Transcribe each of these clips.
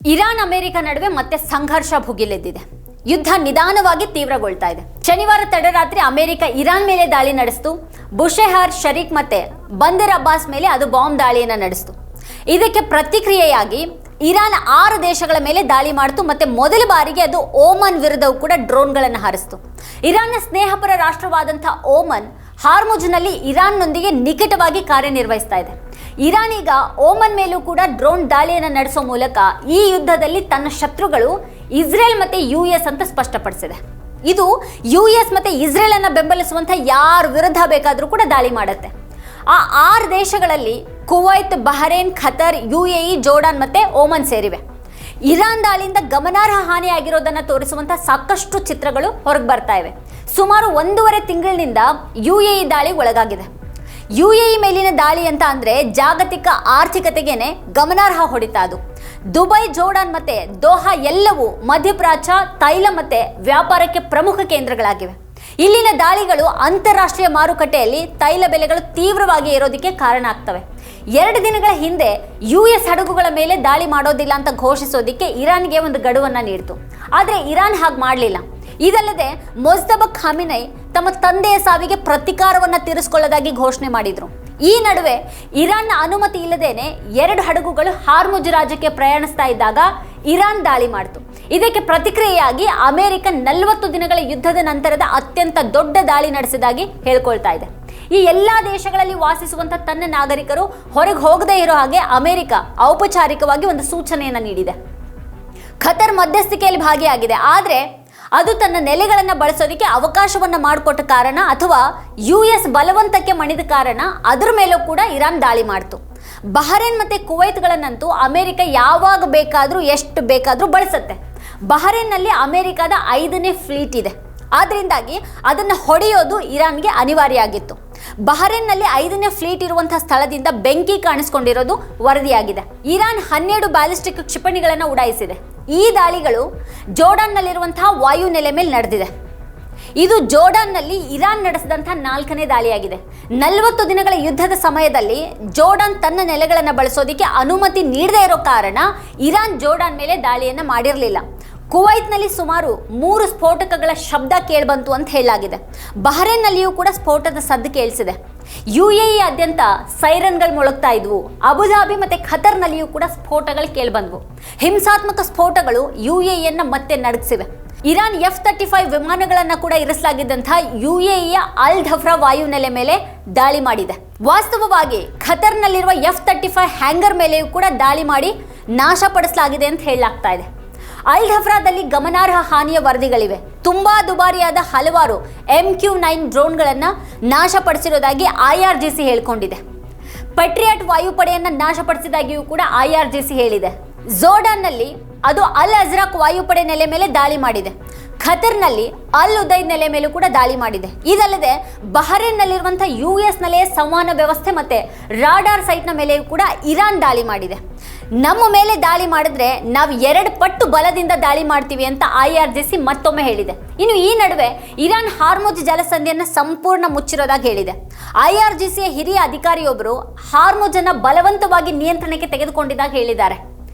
Iran America ನಡುವೆ ಮತ್ತೆ ಸಂಘರ್ಷ ಭುಗಿಲೆದ್ದಿದೆ. ಯುದ್ಧ ನಿಧಾನವಾಗಿ ತೀವ್ರಗೊಳ್ತಾ ಇದೆ. ಶನಿವಾರ ತಡರಾತ್ರಿ ಅಮೆರಿಕ ಇರಾನ್ ಮೇಲೆ ದಾಳಿ ನಡೆಸಿತು. ಬುಷೆಹರ್ ಶರೀಕ್ ಮತ್ತೆ ಬಂದರ್ ಅಬ್ಬಾಸ್ ಮೇಲೆ ಅದು ಬಾಂಬ್ ದಾಳಿಯನ್ನು ನಡೆಸಿತು. ಇದಕ್ಕೆ ಪ್ರತಿಕ್ರಿಯೆಯಾಗಿ ಇರಾನ್ 6 ದೇಶಗಳ ಮೇಲೆ ದಾಳಿ ಮಾಡಿತು. ಮತ್ತೆ ಮೊದಲ ಬಾರಿಗೆ ಅದು ಓಮನ್ ವಿರುದ್ಧವೂ ಕೂಡ ಡ್ರೋನ್ಗಳನ್ನು ಹಾರಿಸಿತು. ಇರಾನ್ನ ಸ್ನೇಹಪರ ರಾಷ್ಟ್ರವಾದಂಥ ಓಮನ್ ಹಾರ್ಮುಜ್ನಲ್ಲಿ ಇರಾನ್ನೊಂದಿಗೆ ನಿಕಟವಾಗಿ ಕಾರ್ಯನಿರ್ವಹಿಸ್ತಾ ಇದೆ. ಇರಾನ್ ಈಗ ಓಮನ್ ಮೇಲೂ ಕೂಡ ಡ್ರೋನ್ ದಾಳಿಯನ್ನು ನಡೆಸೋ ಮೂಲಕ ಈ ಯುದ್ಧದಲ್ಲಿ ತನ್ನ ಶತ್ರುಗಳು ಇಸ್ರೇಲ್ ಮತ್ತೆ US ಅಂತ ಸ್ಪಷ್ಟಪಡಿಸಿದೆ. ಇದು US ಮತ್ತೆ ಇಸ್ರೇಲ್ ಅನ್ನ ಬೆಂಬಲಿಸುವಂತ ಯಾರ ವಿರುದ್ಧ ಬೇಕಾದರೂ ಕೂಡ ದಾಳಿ ಮಾಡುತ್ತೆ. ಆ 6 ದೇಶಗಳಲ್ಲಿ ಕುವೈತ್, ಬಹರೇನ್, ಖತರ್, UAE, ಜೋರ್ಡಾನ್ ಮತ್ತೆ ಓಮನ್ ಸೇರಿವೆ. ಇರಾನ್ ದಾಳಿಯಿಂದ ಗಮನಾರ್ಹ ಹಾನಿಯಾಗಿರೋದನ್ನ ತೋರಿಸುವಂತ ಸಾಕಷ್ಟು ಚಿತ್ರಗಳು ಹೊರಗೆ ಬರ್ತಾ ಇವೆ. ಸುಮಾರು 1.5 ತಿಂಗಳಿನಿಂದ UAE ದಾಳಿ ಒಳಗಾಗಿದೆ. UAE ಮೇಲಿನ ದಾಳಿ ಅಂತ ಅಂದ್ರೆ ಜಾಗತಿಕ ಆರ್ಥಿಕತೆಗೇನೆ ಗಮನಾರ್ಹ ಹೊಡಿತ. ಅದು ದುಬೈ, ಜೋರ್ಡಾನ್ ಮತ್ತೆ ದೋಹಾ ಎಲ್ಲವೂ ಮಧ್ಯಪ್ರಾಚ್ಯ ತೈಲ ಮತ್ತೆ ವ್ಯಾಪಾರಕ್ಕೆ ಪ್ರಮುಖ ಕೇಂದ್ರಗಳಾಗಿವೆ. ಇಲ್ಲಿನ ದಾಳಿಗಳು ಅಂತಾರಾಷ್ಟ್ರೀಯ ಮಾರುಕಟ್ಟೆಯಲ್ಲಿ ತೈಲ ಬೆಲೆಗಳು ತೀವ್ರವಾಗಿ ಏರೋದಕ್ಕೆ ಕಾರಣ ಆಗ್ತವೆ. 2 ದಿನಗಳ ಹಿಂದೆ US ಹಡಗುಗಳ ಮೇಲೆ ದಾಳಿ ಮಾಡೋದಿಲ್ಲ ಅಂತ ಘೋಷಿಸೋದಿಕ್ಕೆ ಇರಾನ್ಗೆ ಒಂದು ಗಡುವನ್ನ ನೀಡಿತು. ಆದರೆ ಇರಾನ್ ಹಾಗೆ ಮಾಡಲಿಲ್ಲ. ಇದಲ್ಲದೆ ಮೊಜ್ತಬಾ ಖಾಮಿನೈ ತಮ್ಮ ತಂದೆಯ ಸಾವಿಗೆ ಪ್ರತೀಕಾರವನ್ನ ತೀರಿಸಿಕೊಳ್ಳೋದಾಗಿ ಘೋಷಣೆ ಮಾಡಿದ್ರು. ಈ ನಡುವೆ ಇರಾನ್ನ ಅನುಮತಿ ಇಲ್ಲದೇನೆ 2 ಹಡಗುಗಳು ಹಾರ್ಮುಜ್ ರಾಜ್ಯಕ್ಕೆ ಪ್ರಯಾಣಿಸ್ತಾ ಇದ್ದಾಗ ಇರಾನ್ ದಾಳಿ ಮಾಡಿತು. ಇದಕ್ಕೆ ಪ್ರತಿಕ್ರಿಯೆಯಾಗಿ ಅಮೆರಿಕ 40 ದಿನಗಳ ಯುದ್ಧದ ನಂತರದ ಅತ್ಯಂತ ದೊಡ್ಡ ದಾಳಿ ನಡೆಸಿದಾಗಿ ಹೇಳ್ಕೊಳ್ತಾ ಇದೆ. ಈ ಎಲ್ಲಾ ದೇಶಗಳಲ್ಲಿ ವಾಸಿಸುವಂತ ತನ್ನ ನಾಗರಿಕರು ಹೊರಗೆ ಹೋಗದೇ ಇರೋ ಹಾಗೆ ಅಮೆರಿಕ ಔಪಚಾರಿಕವಾಗಿ ಒಂದು ಸೂಚನೆಯನ್ನು ನೀಡಿದೆ. ಖತರ್ ಮಧ್ಯಸ್ಥಿಕೆಯಲ್ಲಿ ಭಾಗಿಯಾಗಿದೆ. ಆದರೆ ಅದು ತನ್ನ ನೆಲೆಗಳನ್ನು ಬಳಸೋದಕ್ಕೆ ಅವಕಾಶವನ್ನು ಮಾಡಿಕೊಟ್ಟ ಕಾರಣ ಅಥವಾ US ಬಲವಂತಕ್ಕೆ ಮಣಿದ ಕಾರಣ ಅದರ ಮೇಲೂ ಕೂಡ ಇರಾನ್ ದಾಳಿ ಮಾಡಿತು. ಬಹರೇನ್ ಮತ್ತು ಕುವೈತ್ಗಳನ್ನಂತೂ ಅಮೆರಿಕ ಯಾವಾಗ ಬೇಕಾದರೂ ಎಷ್ಟು ಬೇಕಾದರೂ ಬಳಸುತ್ತೆ. ಬಹರೇನ್ನಲ್ಲಿ ಅಮೆರಿಕದ 5ನೇ ಫ್ಲೀಟ್ ಇದೆ. ಆದ್ದರಿಂದಾಗಿ ಅದನ್ನು ಹೊಡೆಯೋದು ಇರಾನ್ಗೆ ಅನಿವಾರ್ಯ ಆಗಿತ್ತು. ಬಹರೇನ್ನಲ್ಲಿ 5ನೇ ಫ್ಲೀಟ್ ಇರುವಂತಹ ಸ್ಥಳದಿಂದ ಬೆಂಕಿ ಕಾಣಿಸ್ಕೊಂಡಿರೋದು ವರದಿಯಾಗಿದೆ. ಇರಾನ್ 12 ಬ್ಯಾಲಿಸ್ಟಿಕ್ ಕ್ಷಿಪಣಿಗಳನ್ನು ಉಡಾಯಿಸಿದೆ. ಈ ದಾಳಿಗಳು ಜೋರ್ಡಾನ್ನಲ್ಲಿರುವಂತಹ ವಾಯು ನೆಲೆ ಮೇಲೆ ನಡೆದಿದೆ. ಇದು ಜೋರ್ಡಾನ್ನಲ್ಲಿ ಇರಾನ್ ನಡೆಸಿದಂತಹ 4ನೇ ದಾಳಿಯಾಗಿದೆ. 40 ದಿನಗಳ ಯುದ್ಧದ ಸಮಯದಲ್ಲಿ ಜೋರ್ಡಾನ್ ತನ್ನ ನೆಲೆಗಳನ್ನು ಬಳಸೋದಕ್ಕೆ ಅನುಮತಿ ನೀಡದೇ ಇರೋ ಕಾರಣ ಇರಾನ್ ಜೋರ್ಡಾನ್ ಮೇಲೆ ದಾಳಿಯನ್ನು ಮಾಡಿರಲಿಲ್ಲ. ಕುವೈತ್ನಲ್ಲಿ ಸುಮಾರು 3 ಸ್ಫೋಟಕಗಳ ಶಬ್ದ ಕೇಳಿಬಂತು ಅಂತ ಹೇಳಲಾಗಿದೆ. ಬಹರೇನ್ನಲ್ಲಿಯೂ ಕೂಡ ಸ್ಫೋಟದ ಸದ್ದು ಕೇಳಿಸಿದೆ. UAE ಆದ್ಯಂತ ಸೈರನ್ಗಳು ಮೊಳಗ್ತಾ ಇದ್ವು. ಅಬುಧಾಬಿ ಮತ್ತು ಖತರ್ನಲ್ಲಿಯೂ ಕೂಡ ಸ್ಫೋಟಗಳು ಕೇಳಿಬಂದ್ವು. ಹಿಂಸಾತ್ಮಕ ಸ್ಫೋಟಗಳು UAEಯನ್ನು ಮತ್ತೆ ನಡುಗಿಸಿವೆ. ಇರಾನ್ F-35 ವಿಮಾನಗಳನ್ನು ಕೂಡ ಇರಿಸಲಾಗಿದ್ದಂತಹ UAEಯ ಅಲ್ ಧಫ್ರಾ ವಾಯುನೆಲೆ ಮೇಲೆ ದಾಳಿ ಮಾಡಿದೆ. ವಾಸ್ತವವಾಗಿ ಖತರ್ನಲ್ಲಿರುವ F-35 ಹ್ಯಾಂಗರ್ ಮೇಲೆಯೂ ಕೂಡ ದಾಳಿ ಮಾಡಿ ನಾಶಪಡಿಸಲಾಗಿದೆ ಅಂತ ಹೇಳಲಾಗ್ತಾ ಇದೆ. ಅಲ್ ಧಫ್ರಾದಲ್ಲಿ ಗಮನಾರ್ಹ ಹಾನಿಯ ವರದಿಗಳಿವೆ. ತುಂಬಾ ದುಬಾರಿಯಾದ ಹಲವಾರು MQ-9 ಡ್ರೋನ್ಗಳನ್ನು ನಾಶಪಡಿಸಿರೋದಾಗಿ IRGC ಹೇಳ್ಕೊಂಡಿದೆ. ಪಟ್ರಿಯಾಟ್ ವಾಯುಪಡೆಯನ್ನು ನಾಶಪಡಿಸಿದಾಗಿಯೂ ಕೂಡ IRGC ಹೇಳಿದೆ. ಜೋರ್ಡಾನ್ನಲ್ಲಿ ಅದು ಅಲ್ ಅಜ್ರಾಕ್ ವಾಯುಪಡೆ ನೆಲೆ ಮೇಲೆ ದಾಳಿ ಮಾಡಿದೆ. ಖತರ್ನಲ್ಲಿ ಅಲ್ ಉದೈದ್ ನೆಲೆ ಮೇಲೂ ಕೂಡ ದಾಳಿ ಮಾಡಿದೆ. ಇದಲ್ಲದೆ ಬಹರೇನ್ನಲ್ಲಿರುವಂಥ US ನೆಲೆಯ ಸಂವಹನ ವ್ಯವಸ್ಥೆ ಮತ್ತೆ ರಾಡಾರ್ ಸೈಟ್ನ ಮೇಲೆಯೂ ಕೂಡ ಇರಾನ್ ದಾಳಿ ಮಾಡಿದೆ. ನಮ್ಮ ಮೇಲೆ ದಾಳಿ ಮಾಡಿದ್ರೆ ನಾವು 2 ಪಟ್ಟು ಬಲದಿಂದ ದಾಳಿ ಮಾಡ್ತೀವಿ ಅಂತ IRGC ಮತ್ತೊಮ್ಮೆ ಹೇಳಿದೆ. ಇನ್ನು ಈ ನಡುವೆ ಇರಾನ್ ಹಾರ್ಮುಜ್ ಜಲಸಂಧಿಯನ್ನು ಸಂಪೂರ್ಣ ಮುಚ್ಚಿರೋದಾಗಿ ಹೇಳಿದೆ. IRGCಯ ಹಿರಿಯ ಅಧಿಕಾರಿಯೊಬ್ಬರು ಹಾರ್ಮುಜ್ ಅನ್ನು ಬಲವಂತವಾಗಿ ನಿಯಂತ್ರಣಕ್ಕೆ ತೆಗೆದುಕೊಂಡಿದ್ದಾಗಿ ಹೇಳಿದ್ದಾರೆ.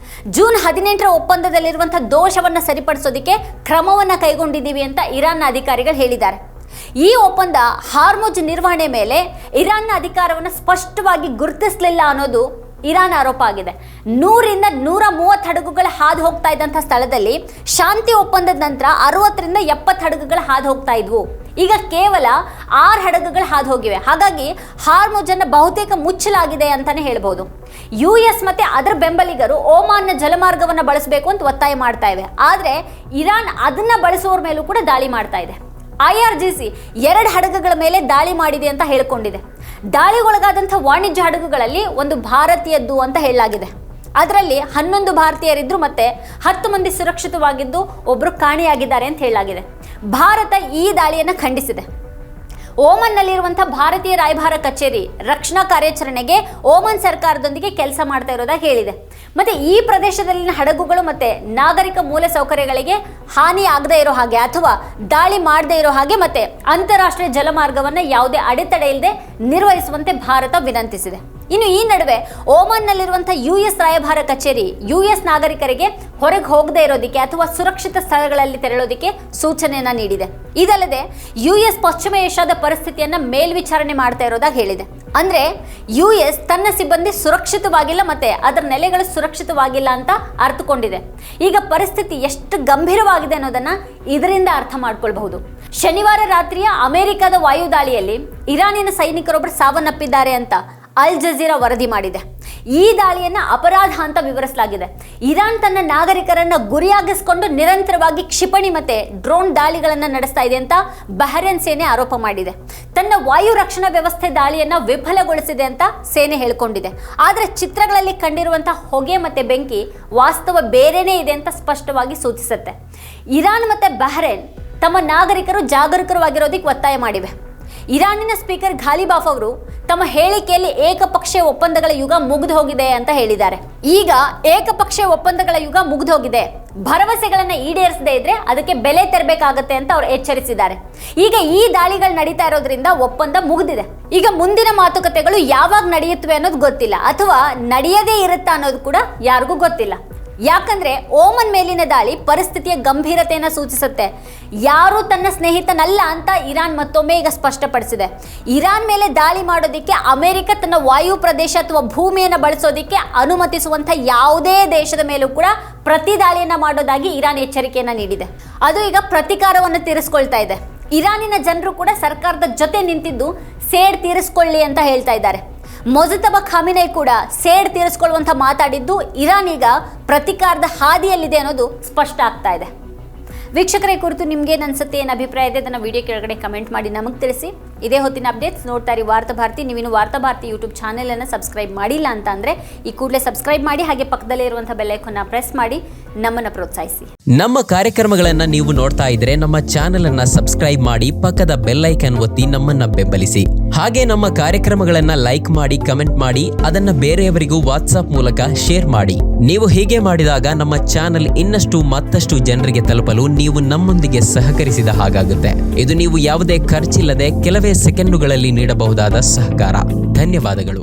ಜೂನ್ 18ರ ಒಪ್ಪಂದದಲ್ಲಿರುವಂತಹ ದೋಷವನ್ನು ಸರಿಪಡಿಸೋದಕ್ಕೆ ಕ್ರಮವನ್ನು ಕೈಗೊಂಡಿದ್ದೀವಿ ಅಂತ ಇರಾನ್ನ ಅಧಿಕಾರಿಗಳು ಹೇಳಿದ್ದಾರೆ. ಈ ಒಪ್ಪಂದ ಹಾರ್ಮುಜ್ ನಿರ್ವಹಣೆ ಮೇಲೆ ಇರಾನ್ನ ಅಧಿಕಾರವನ್ನು ಸ್ಪಷ್ಟವಾಗಿ ಗುರುತಿಸಲಿಲ್ಲ ಅನ್ನೋದು ಇರಾನ್ ಆರೋಪ ಆಗಿದೆ. 100ರಿಂದ 130 ಹಡಗುಗಳು ಹಾದು ಹೋಗ್ತಾ ಇದ್ದಂಥ ಸ್ಥಳದಲ್ಲಿ ಶಾಂತಿ ಒಪ್ಪಂದದ ನಂತರ 60ರಿಂದ 70 ಹಡಗುಗಳು ಹಾದು ಹೋಗ್ತಾ ಇದ್ವು. ಈಗ ಕೇವಲ 6 ಹಡಗುಗಳು ಹಾದು ಹೋಗಿವೆ. ಹಾಗಾಗಿ ಹಾರ್ಮುಜ್ ಅನ್ನು ಬಹುತೇಕ ಮುಚ್ಚಲಾಗಿದೆ ಅಂತಾನೆ ಹೇಳ್ಬೋದು. US ಮತ್ತೆ ಅದರ ಬೆಂಬಲಿಗರು ಓಮಾನ್ನ ಜಲಮಾರ್ಗವನ್ನು ಬಳಸಬೇಕು ಅಂತ ಒತ್ತಾಯ ಮಾಡ್ತಾ ಇವೆ. ಆದರೆ ಇರಾನ್ ಅದನ್ನ ಬಳಸುವವರ ಮೇಲೂ ಕೂಡ ದಾಳಿ ಮಾಡ್ತಾ ಇದೆ. IRGC 2 ಹಡಗುಗಳ ಮೇಲೆ ದಾಳಿ ಮಾಡಿದೆ ಅಂತ ಹೇಳ್ಕೊಂಡಿದೆ. ದಾಳಿಗೊಳಗಾದಂಥ ವಾಣಿಜ್ಯ ಹಡಗುಗಳಲ್ಲಿ ಒಂದು ಭಾರತೀಯದ್ದು ಅಂತ ಹೇಳಲಾಗಿದೆ. ಅದರಲ್ಲಿ 11 ಭಾರತೀಯರಿದ್ರು ಮತ್ತೆ 10 ಮಂದಿ ಸುರಕ್ಷಿತವಾಗಿದ್ದು ಒಬ್ಬರು ಕಾಣೆಯಾಗಿದ್ದಾರೆ ಅಂತ ಹೇಳಲಾಗಿದೆ. ಭಾರತ ಈ ದಾಳಿಯನ್ನು ಖಂಡಿಸಿದೆ. ಓಮನ್ನಲ್ಲಿರುವಂಥ ಭಾರತೀಯ ರಾಯಭಾರ ಕಚೇರಿ ರಕ್ಷಣಾ ಕಾರ್ಯಾಚರಣೆಗೆ ಓಮನ್ ಸರ್ಕಾರದೊಂದಿಗೆ ಕೆಲಸ ಮಾಡ್ತಾ ಇರೋದಾಗಿ ಹೇಳಿದೆ. ಮತ್ತೆ ಈ ಪ್ರದೇಶದಲ್ಲಿನ ಹಡಗುಗಳು ಮತ್ತೆ ನಾಗರಿಕ ಮೂಲಸೌಕರ್ಯಗಳಿಗೆ ಹಾನಿ ಆಗದೇ ಇರೋ ಹಾಗೆ ಅಥವಾ ದಾಳಿ ಮಾಡದೇ ಇರೋ ಹಾಗೆ ಮತ್ತೆ ಅಂತಾರಾಷ್ಟ್ರೀಯ ಜಲಮಾರ್ಗವನ್ನು ಯಾವುದೇ ಅಡೆತಡೆ ಇಲ್ಲದೆ ನಿರ್ವಹಿಸುವಂತೆ ಭಾರತ ವಿನಂತಿಸಿದೆ. ಇನ್ನು ಈ ನಡುವೆ ಓಮನ್ನಲ್ಲಿರುವಂತಹ US ರಾಯಭಾರ ಕಚೇರಿ US ನಾಗರಿಕರಿಗೆ ಹೊರಗೆ ಹೋಗದೆ ಇರೋದಕ್ಕೆ ಅಥವಾ ಸುರಕ್ಷಿತ ಸ್ಥಳಗಳಲ್ಲಿ ತೆರಳೋದಕ್ಕೆ ಸೂಚನೆಯನ್ನ ನೀಡಿದೆ. ಇದಲ್ಲದೆ US ಪಶ್ಚಿಮ ಏಷ್ಯಾದ ಪರಿಸ್ಥಿತಿಯನ್ನ ಮೇಲ್ವಿಚಾರಣೆ ಮಾಡ್ತಾ ಇರೋದಾಗಿ ಹೇಳಿದೆ. ಅಂದ್ರೆ US ತನ್ನ ಸಿಬ್ಬಂದಿ ಸುರಕ್ಷಿತವಾಗಿಲ್ಲ ಮತ್ತೆ ಅದರ ನೆಲೆಗಳು ಸುರಕ್ಷಿತವಾಗಿಲ್ಲ ಅಂತ ಅರ್ಥಕೊಂಡಿದೆ. ಈಗ ಪರಿಸ್ಥಿತಿ ಎಷ್ಟು ಗಂಭೀರವಾಗಿದೆ ಅನ್ನೋದನ್ನ ಇದರಿಂದ ಅರ್ಥ ಮಾಡ್ಕೊಳ್ಬಹುದು. ಶನಿವಾರ ರಾತ್ರಿಯ ಅಮೆರಿಕದ ವಾಯುದಾಳಿಯಲ್ಲಿ ಇರಾನಿನ ಸೈನಿಕರೊಬ್ಬರು ಸಾವನ್ನಪ್ಪಿದ್ದಾರೆ ಅಂತ ಅಲ್ ಜಜೀರಾ ವರದಿ ಮಾಡಿದೆ. ಈ ದಾಳಿಯನ್ನ ಅಪರಾಧ ಅಂತ ವಿವರಿಸಲಾಗಿದೆ. ಇರಾನ್ ತನ್ನ ನಾಗರಿಕರನ್ನ ಗುರಿಯಾಗಿಸಿಕೊಂಡು ನಿರಂತರವಾಗಿ ಕ್ಷಿಪಣಿ ಮತ್ತೆ ಡ್ರೋನ್ ದಾಳಿಗಳನ್ನ ನಡೆಸ್ತಾ ಇದೆ ಅಂತ ಬಹರೇನ್ ಸೇನೆ ಆರೋಪ ಮಾಡಿದೆ. ತನ್ನ ವಾಯು ರಕ್ಷಣಾ ವ್ಯವಸ್ಥೆ ದಾಳಿಯನ್ನ ವಿಫಲಗೊಳಿಸಿದೆ ಅಂತ ಸೇನೆ ಹೇಳ್ಕೊಂಡಿದೆ. ಆದ್ರೆ ಚಿತ್ರಗಳಲ್ಲಿ ಕಂಡಿರುವಂತಹ ಹೊಗೆ ಮತ್ತೆ ಬೆಂಕಿ ವಾಸ್ತವ ಬೇರೆನೇ ಇದೆ ಅಂತ ಸ್ಪಷ್ಟವಾಗಿ ಸೂಚಿಸುತ್ತೆ. ಇರಾನ್ ಮತ್ತೆ ಬಹರೇನ್ ತಮ್ಮ ನಾಗರಿಕರು ಜಾಗರೂಕರಾಗಿರೋದಕ್ಕೆ ಒತ್ತಾಯ ಮಾಡಿವೆ. ಇರಾನಿನ ಸ್ಪೀಕರ್ ಘಾಲಿಬಾಫ್ ಅವರು ತಮ್ಮ ಹೇಳಿಕೆಯಲ್ಲಿ ಏಕಪಕ್ಷೀಯ ಒಪ್ಪಂದಗಳ ಯುಗ ಮುಗಿದು ಹೋಗಿದೆ ಅಂತ ಹೇಳಿದ್ದಾರೆ. ಈಗ ಏಕಪಕ್ಷೀಯ ಒಪ್ಪಂದಗಳ ಯುಗ ಮುಗಿದು ಹೋಗಿದೆ, ಭರವಸೆಗಳನ್ನ ಈಡೇರಿಸದೇ ಇದ್ರೆ ಅದಕ್ಕೆ ಬೆಲೆ ತೆರಬೇಕಾಗತ್ತೆ ಅಂತ ಅವರು ಎಚ್ಚರಿಸಿದ್ದಾರೆ. ಈಗ ಈ ದಾಳಿಗಳು ನಡೀತಾ ಇರೋದ್ರಿಂದ ಒಪ್ಪಂದ ಮುಗಿದಿದೆ. ಈಗ ಮುಂದಿನ ಮಾತುಕತೆಗಳು ಯಾವಾಗ ನಡೆಯುತ್ತವೆ ಅನ್ನೋದು ಗೊತ್ತಿಲ್ಲ, ಅಥವಾ ನಡೆಯದೇ ಇರುತ್ತಾ ಅನ್ನೋದು ಕೂಡ ಯಾರಿಗೂ ಗೊತ್ತಿಲ್ಲ. ಯಾಕಂದ್ರೆ ಓಮನ್ ಮೇಲಿನ ದಾಳಿ ಪರಿಸ್ಥಿತಿಯ ಗಂಭೀರತೆಯನ್ನು ಸೂಚಿಸುತ್ತೆ. ಯಾರು ತನ್ನ ಸ್ನೇಹಿತನಲ್ಲ ಅಂತ ಇರಾನ್ ಮತ್ತೊಮ್ಮೆ ಈಗ ಸ್ಪಷ್ಟಪಡಿಸಿದೆ. ಇರಾನ್ ಮೇಲೆ ದಾಳಿ ಮಾಡೋದಕ್ಕೆ ಅಮೆರಿಕ ತನ್ನ ವಾಯು ಪ್ರದೇಶ ಅಥವಾ ಭೂಮಿಯನ್ನು ಬಳಸೋದಕ್ಕೆ ಅನುಮತಿಸುವಂಥ ಯಾವುದೇ ದೇಶದ ಮೇಲೂ ಕೂಡ ಪ್ರತಿ ದಾಳಿಯನ್ನ ಮಾಡೋದಾಗಿ ಇರಾನ್ ಎಚ್ಚರಿಕೆಯನ್ನ ನೀಡಿದೆ. ಅದು ಈಗ ಪ್ರತಿಕಾರವನ್ನು ತೀರಿಸ್ಕೊಳ್ತಾ ಇದೆ. ಇರಾನಿನ ಜನರು ಕೂಡ ಸರ್ಕಾರದ ಜೊತೆ ನಿಂತಿದ್ದು ಸೇಡ್ ತೀರಿಸ್ಕೊಳ್ಳಿ ಅಂತ ಹೇಳ್ತಾ ಇದ್ದಾರೆ. ಮೊಜತಬಾ ಖಾಮಿನೈ ಕೂಡ ಸೇಡ್ ತೀರಿಸ್ಕೊಳ್ಳುವಂತ ಮಾತಾಡಿದ್ದು ಇರಾನ್ ಈಗ ಪ್ರತಿಕಾರದ ಹಾದಿಯಲ್ಲಿದೆ ಅನ್ನೋದು ಸ್ಪಷ್ಟ ಆಗ್ತಾ ಇದೆ. ವೀಕ್ಷಕರೇ, ಕುರಿತು ನಿಮ್ಗೆ ಅನ್ಸುತ್ತೆ, ಏನು ಅಭಿಪ್ರಾಯ ಇದೆ ಅದನ್ನ ವಿಡಿಯೋ ಕೆಳಗಡೆ ಕಮೆಂಟ್ ಮಾಡಿ ನಮಗೆ ತಿಳಿಸಿ. ಇದೇ ಹೊತ್ತಿನ ಅಪ್ಡೇಟ್ಸ್ ನೋಡ್ತಾ ಇರಿ ವಾರ್ತಾಭಾರತಿ. ನೀವಿನ್ನು ವಾರ್ತಾಭಾರತಿ ಯೂಟ್ಯೂಬ್ ಚಾನೆಲ್ ಅನ್ನು ಸಬ್ಸ್ಕ್ರೈಬ್ ಮಾಡಿಲ್ಲ ಅಂತ ಅಂದ್ರೆ ಈ ಕೂಡಲೇ ಸಬ್ಸ್ಕ್ರೈಬ್ ಮಾಡಿ, ಹಾಗೆ ಪಕ್ಕದಲ್ಲೇ ಇರುವಂತಹ ಬೆಲ್ ಐಕಾನ್ ಪ್ರೆಸ್ ಮಾಡಿ ನಮ್ಮನ್ನ ಪ್ರೋತ್ಸಾಹಿಸಿ. ನಮ್ಮ ಕಾರ್ಯಕ್ರಮಗಳನ್ನ ನೀವು ನೋಡ್ತಾ ಇದ್ರೆ ನಮ್ಮ ಚಾನೆಲ್ ಅನ್ನ ಸಬ್ಸ್ಕ್ರೈಬ್ ಮಾಡಿ, ಪಕ್ಕದ ಬೆಲ್ ಐಕಾನ್ ಒತ್ತಿ ನಮ್ಮನ್ನ ಬೆಂಬಲಿಸಿ. ಹಾಗೆ ನಮ್ಮ ಕಾರ್ಯಕ್ರಮಗಳನ್ನ ಲೈಕ್ ಮಾಡಿ, ಕಮೆಂಟ್ ಮಾಡಿ, ಅದನ್ನ ಬೇರೆಯವರಿಗೂ ವಾಟ್ಸ್ಆಪ್ ಮೂಲಕ ಶೇರ್ ಮಾಡಿ. ನೀವು ಹೀಗೆ ಮಾಡಿದಾಗ ನಮ್ಮ ಚಾನೆಲ್ ಇನ್ನಷ್ಟು ಮತ್ತಷ್ಟು ಜನರಿಗೆ ತಲುಪಲು ನೀವು ನಮ್ಮೊಂದಿಗೆ ಸಹಕರಿಸಿದ ಹಾಗಾಗುತ್ತೆ. ಇದು ನೀವು ಯಾವುದೇ ಖರ್ಚಿಲ್ಲದೆ ಕೆಲವೇ ಸೆಕೆಂಡುಗಳಲ್ಲಿ ನೀಡಬಹುದಾದ ಸಹಕಾರ. ಧನ್ಯವಾದಗಳು.